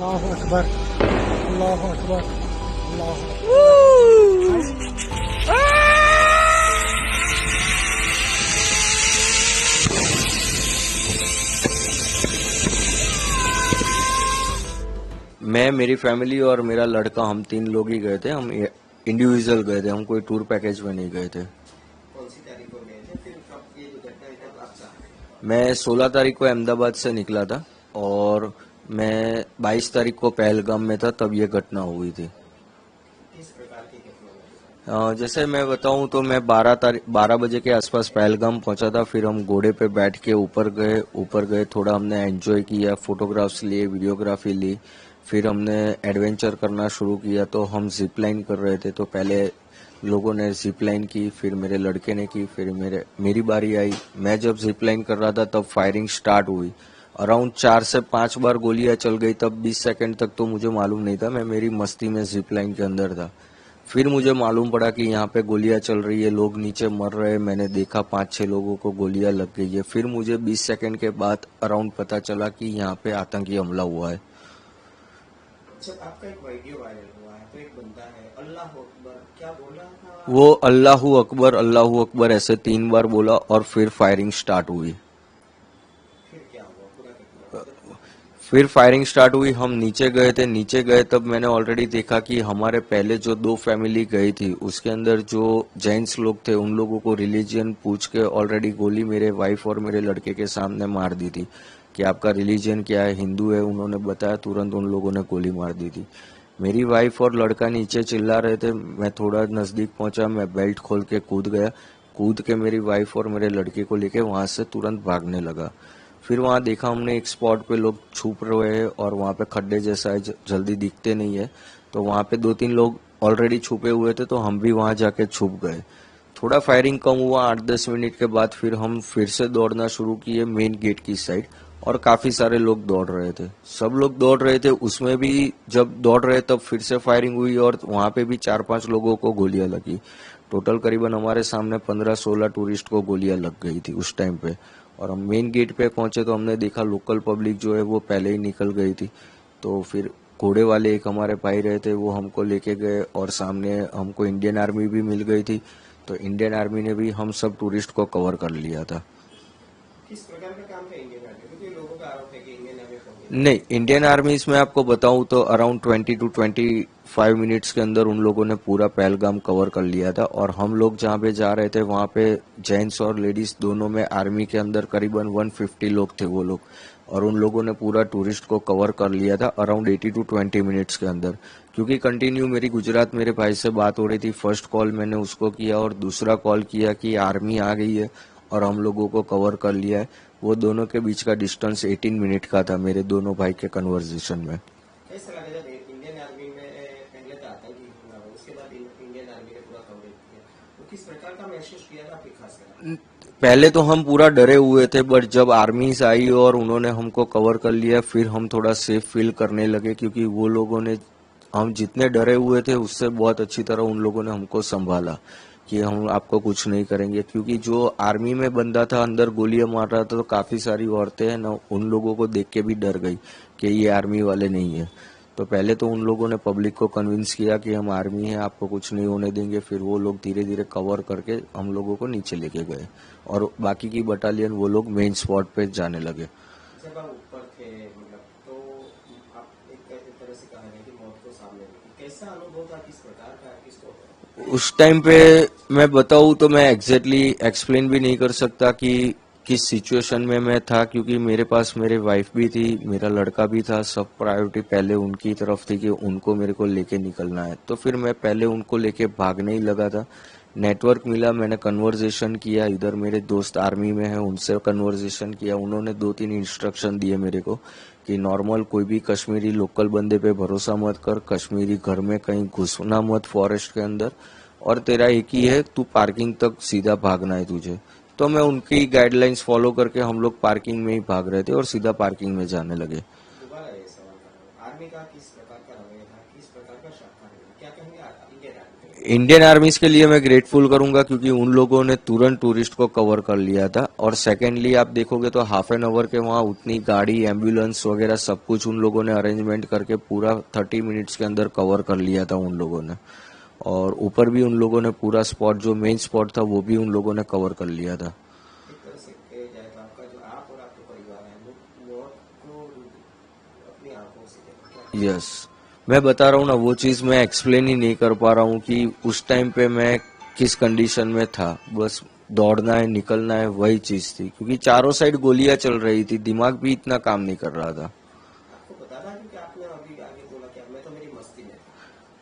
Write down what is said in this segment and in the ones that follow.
अल्लाह अकबर, अल्लाह अकबर, अल्लाह मैं, मेरी फैमिली और मेरा लड़का, हम 3 लोग ही गए थे। हम इंडिविजुअल गए थे, हम कोई टूर पैकेज में नहीं गए थे। कौन सी तारीख को गए थे, फिर कब ये दुर्घटना हुई, तब आप साथ? मैं 16 तारीख को अहमदाबाद से निकला था और मैं 22 तारीख को पहलगाम में था, तब ये घटना हुई थी। किस प्रकार की घटना हुई? जैसे मैं बताऊं तो मैं 12 बजे के आसपास पहलगाम पहुंचा था। फिर हम घोड़े पे बैठ के ऊपर गए, थोड़ा हमने एंजॉय किया, फोटोग्राफ्स लिए, वीडियोग्राफी ली। फिर हमने एडवेंचर करना शुरू किया। तो हम जिप लाइन कर रहे थे, तो पहले लोगों ने जिप लाइन की, फिर मेरे लड़के ने की, फिर मेरी बारी आई। मैं जब जिप लाइन कर रहा था तब फायरिंग स्टार्ट हुई। अराउंड 4 से 5 बार गोलियां चल गई। तब 20 सेकंड तक तो मुझे मालूम नहीं था, मैं मेरी मस्ती में जिप लाइन के अंदर था। फिर मुझे मालूम पड़ा कि यहाँ पे गोलियां चल रही है, लोग नीचे मर रहे हैं। मैंने देखा 5-6 लोगों को गोलियां लग गई है। फिर मुझे 20 सेकंड के बाद अराउंड पता चला कि यहाँ पे आतंकी हमला हुआ है। जब आपका एक वीडियो वायरल हुआ है तो एक बंदा है अल्लाह अकबर क्या बोल रहा था? वो अल्लाहू अकबर ऐसे 3 बार बोला और फिर फायरिंग स्टार्ट हुई। फिर क्या हुआ, पूरा घटना? फिर फायरिंग स्टार्ट हुई, हम नीचे गए थे। नीचे गए तब मैंने ऑलरेडी देखा कि हमारे पहले जो 2 फैमिली गई थी उसके अंदर जो जैन्स लोग थे उन लोगों को रिलीजियन पूछ के ऑलरेडी गोली मेरे वाइफ और मेरे लड़के के सामने मार दी थी कि आपका रिलीजियन क्या है, हिंदू है। उन्होंने बताया, तुरंत उन लोगों ने गोली मार दी थी। मेरी वाइफ और लड़का नीचे चिल्ला रहे थे, मैं थोड़ा नजदीक पहुंचा, मैं बेल्ट खोल के कूद गया। कूद के मेरी वाइफ और मेरे लड़के को लेके वहां से तुरंत भागने लगा। फिर वहां देखा हमने एक स्पॉट पे लोग छुप रहे हैं और वहां पे खड्डे जैसा है, जल्दी दिखते नहीं है। तो वहां पे 2-3 लोग ऑलरेडी छुपे हुए थे, तो हम भी वहां जाके छुप गए। थोड़ा फायरिंग कम हुआ, 8-10 मिनट के बाद फिर हम फिर से दौड़ना शुरू किए मेन गेट की साइड। और काफी सारे लोग दौड़ रहे थे, सब लोग दौड़ रहे थे। उसमें भी जब दौड़ रहे तब फिर से फायरिंग हुई और वहां पे भी 4-5 लोगों को गोलियां लगी। टोटल करीबन हमारे सामने 15-16 टूरिस्ट को गोलियां लग गई थी उस टाइम पे। और हम मेन गेट पे पहुंचे तो हमने देखा लोकल पब्लिक जो है वो पहले ही निकल गई थी। तो फिर घोड़े वाले एक हमारे भाई रहे थे, वो हमको लेके गए और सामने हमको इंडियन आर्मी भी मिल गई थी। तो इंडियन आर्मी ने भी हम सब टूरिस्ट को कवर कर लिया था। किस प्रकार का काम था इंडियन आर्मी, क्योंकि लोगों का आरोप है कि इंडियन आर्मी को नहीं, इंडियन आर्मी में आपको बताऊं तो अराउंड 20 to 25 मिनट्स के अंदर उन लोगों ने पूरा पहलगाम कवर कर लिया था। और हम लोग जहाँ पे जा रहे थे वहाँ पे जेंट्स और लेडीज दोनों में आर्मी के अंदर करीबन 150 लोग थे वो लोग। और उन लोगों ने पूरा टूरिस्ट को कवर कर लिया था अराउंड 80 to 20 मिनट्स के अंदर। क्योंकि कंटिन्यू मेरी गुजरात मेरे भाई से बात हो रही थी, फर्स्ट कॉल मैंने उसको किया और दूसरा कॉल किया कि आर्मी आ गई है और हम लोगों को कवर कर लिया है। वो दोनों के बीच का डिस्टेंस 18 मिनट का था मेरे दोनों भाई के कन्वर्सेशन में। कैसा लगा जब इंडियन आर्मी में पहले तो आतंकी हमला हुआ, उसके बाद इंडियन आर्मी ने पूरा कवरेज किया, तो किस प्रकार का महसूस किया था आपके खासकर? पहले तो हम पूरा डरे हुए थे, बट जब आर्मीज आई और उन्होंने हमको कवर कर लिया फिर हम थोड़ा सेफ फील करने लगे। क्योंकि वो लोगों ने, हम जितने डरे हुए थे उससे बहुत अच्छी तरह उन लोगों ने हमको संभाला कि हम आपको कुछ नहीं करेंगे। क्योंकि जो आर्मी में बंदा था अंदर गोलियां मार रहा था, तो काफी सारी औरतें हैं ना, उन लोगों को देख के भी डर गई कि ये आर्मी वाले नहीं है। तो पहले तो उन लोगों ने पब्लिक को कन्विंस किया कि हम आर्मी हैं, आपको कुछ नहीं होने देंगे। फिर वो लोग धीरे धीरे कवर करके हम लोगों को नीचे लेके गए और बाकी की बटालियन वो लोग मेन स्पॉट पे जाने लगे। जब आप ऊपर थे मतलब, तो आप एक तरह से कहा है कि मौत को सामने देखी, कैसा अनुभव था, किस प्रकार का, किसको? उस टाइम पे मैं बताऊं तो मैं एग्जैक्टली एक्सप्लेन भी नहीं कर सकता कि किस सिचुएशन में मैं था। क्योंकि मेरे पास मेरे वाइफ भी थी, मेरा लड़का भी था, सब प्रायोरिटी पहले उनकी तरफ थी कि उनको मेरे को लेके निकलना है। तो फिर मैं पहले उनको लेके भागने ही लगा था। नेटवर्क मिला, मैंने कन्वर्सेशन किया, इधर मेरे दोस्त आर्मी में हैं उनसे कन्वर्सेशन किया। उन्होंने 2-3 इंस्ट्रक्शन दिए मेरे को कि नॉर्मल कोई भी कश्मीरी लोकल बंदे पे भरोसा मत कर, कश्मीरी घर में कहीं घुसना मत फॉरेस्ट के अंदर, और तेरा एक ही है, तू पार्किंग तक सीधा भागना है तुझे। तो मैं उनकी गाइडलाइंस फॉलो करके हम लोग पार्किंग में ही भाग रहे थे और सीधा पार्किंग में जाने लगे। दोबारा ये सवाल कर रहा हूँ, आर्मी का किस प्रकार का रवैया था, किस प्रकार का शाखा है, क्या कहेंगे इंडियन आर्मी के? इंडियन आर्मीज के लिए मैं ग्रेटफुल करूंगा क्योंकि उन लोगों ने तुरंत टूरिस्ट को कवर कर लिया था। और सेकेंडली आप देखोगे तो हाफ एन आवर के वहाँ उतनी गाड़ी, एम्बुलेंस वगैरह सब कुछ उन लोगों ने अरेंजमेंट करके पूरा 30 मिनट्स के अंदर कवर कर लिया था उन लोगों ने। और ऊपर भी उन लोगों ने पूरा स्पॉट, जो मेन स्पॉट था, वो भी उन लोगों ने कवर कर लिया था। एक तरह से कहा जाए तो आपका जो आप और आपके परिवार है वो मौत को अपनी आंखों से देखा क्या? यस, मैं बता रहा हूँ ना, वो चीज मैं एक्सप्लेन ही नहीं कर पा रहा हूँ कि उस टाइम पे मैं किस कंडीशन में था। बस दौड़ना है, निकलना है, वही चीज थी, क्योंकि चारों साइड गोलियां चल रही थी, दिमाग भी इतना काम नहीं कर रहा था। आपको पता था कि आपने अभी आगे बोला कि मैं तो मेरी मस्ती में था?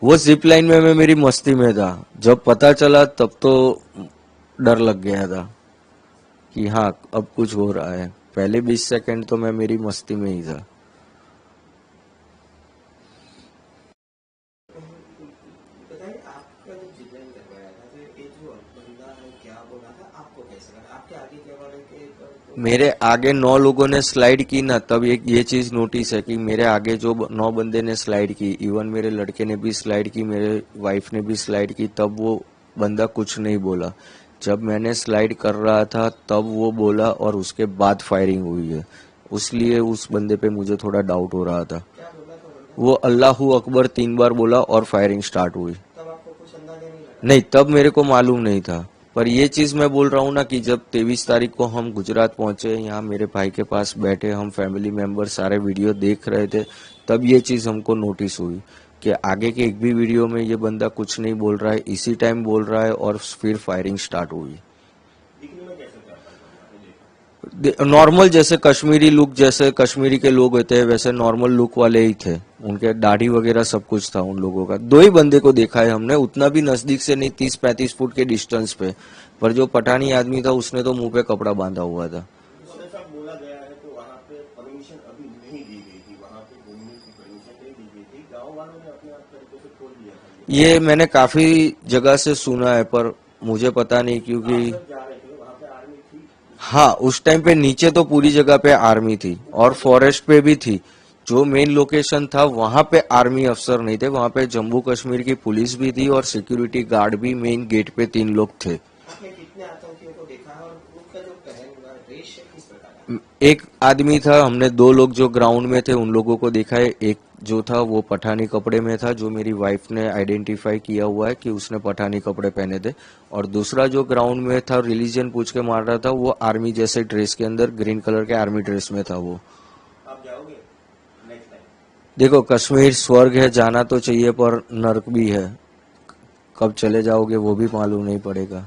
वो जिप लाइन में मैं मेरी मस्ती में था। जब पता चला तब तो डर लग गया था कि हाँ अब कुछ हो रहा है। पहले 20 सेकंड तो मैं मेरी मस्ती में ही था। बताइए आपका जो जिब्रान करवाया था, तो ये जो बंदा है क्या बोला था, आपको कैसे लगा? आपके आगे क्या वाले के मेरे आगे 9 लोगों ने स्लाइड की ना, तब एक ये चीज नोटिस है कि मेरे आगे जो 9 बंदे ने स्लाइड की, इवन मेरे लड़के ने भी स्लाइड की, मेरे वाइफ ने भी स्लाइड की, तब वो बंदा कुछ नहीं बोला। जब मैंने स्लाइड कर रहा था तब वो बोला और उसके बाद फायरिंग हुई है। उसलिए उस बंदे पे मुझे थोड़ा डाउट हो रहा था। क्या बोला था बंदा? वो अल्लाहू अकबर 3 बार बोला और फायरिंग स्टार्ट हुई। तब आपको कुछ अंदाजा नहीं लगा? नहीं, तब मेरे को मालूम नहीं था। पर ये चीज मैं बोल रहा हूँ ना कि जब 23 तारीख को हम गुजरात पहुंचे, यहाँ मेरे भाई के पास बैठे, हम फैमिली मेंबर सारे वीडियो देख रहे थे, तब ये चीज हमको नोटिस हुई कि आगे के एक भी वीडियो में ये बंदा कुछ नहीं बोल रहा है, इसी टाइम बोल रहा है और फिर फायरिंग स्टार्ट हुई। दिखने में कैसे था आपने देखा? नॉर्मल, जैसे कश्मीरी लुक, जैसे कश्मीरी के लोग होते हैं वैसे नॉर्मल लुक वाले ही थे। उनके दाढ़ी वगैरह सब कुछ था उन लोगों का। 2 ही बंदे को देखा है हमने, उतना भी नजदीक से नहीं, 30-35 फुट के डिस्टेंस पे। पर जो पठानी आदमी था उसने तो मुंह पे कपड़ा बांधा हुआ था। जैसा बोला गया है तो वहाँ पे परमिशन अभी नहीं दी गई थी, वहाँ पे घूमने की परमिशन नहीं दी गई थी, गांव वालों ने अपने आप तरीके से खोल दिया था। ये मैंने काफी जगह से सुना है पर मुझे पता नहीं, क्योंकि आप जब जा रहे थे वहाँ पे आर्मी थी? हाँ, उस टाइम पे नीचे तो पूरी जगह पे आर्मी थी और फॉरेस्ट पे भी थी। जो मेन लोकेशन था वहां पे आर्मी अफसर नहीं थे, वहां पे जम्मू कश्मीर की पुलिस भी थी और सिक्योरिटी गार्ड भी मेन गेट पे 3 लोग थे। आपने कितने आतंकियों को देखा और उनका जो पहन हुआ ड्रेस है किस प्रकार का? एक आदमी था, हमने 2 लोग जो ग्राउंड में थे उन लोगों को देखा है। एक जो था वो पठानी कपड़े में था, जो मेरी वाइफ ने आइडेंटिफाई किया हुआ है कि उसने पठानी कपड़े पहने थे। और दूसरा जो ग्राउंड में था, रिलीजन पूछ के मार रहा था, वो आर्मी जैसे ड्रेस के अंदर, ग्रीन कलर के आर्मी ड्रेस में था वो। आप जाओगे नेक्स्ट टाइम? देखो, कश्मीर स्वर्ग है, जाना तो चाहिए पर नर्क भी है। कब चले जाओगे वो भी मालूम नहीं पड़ेगा।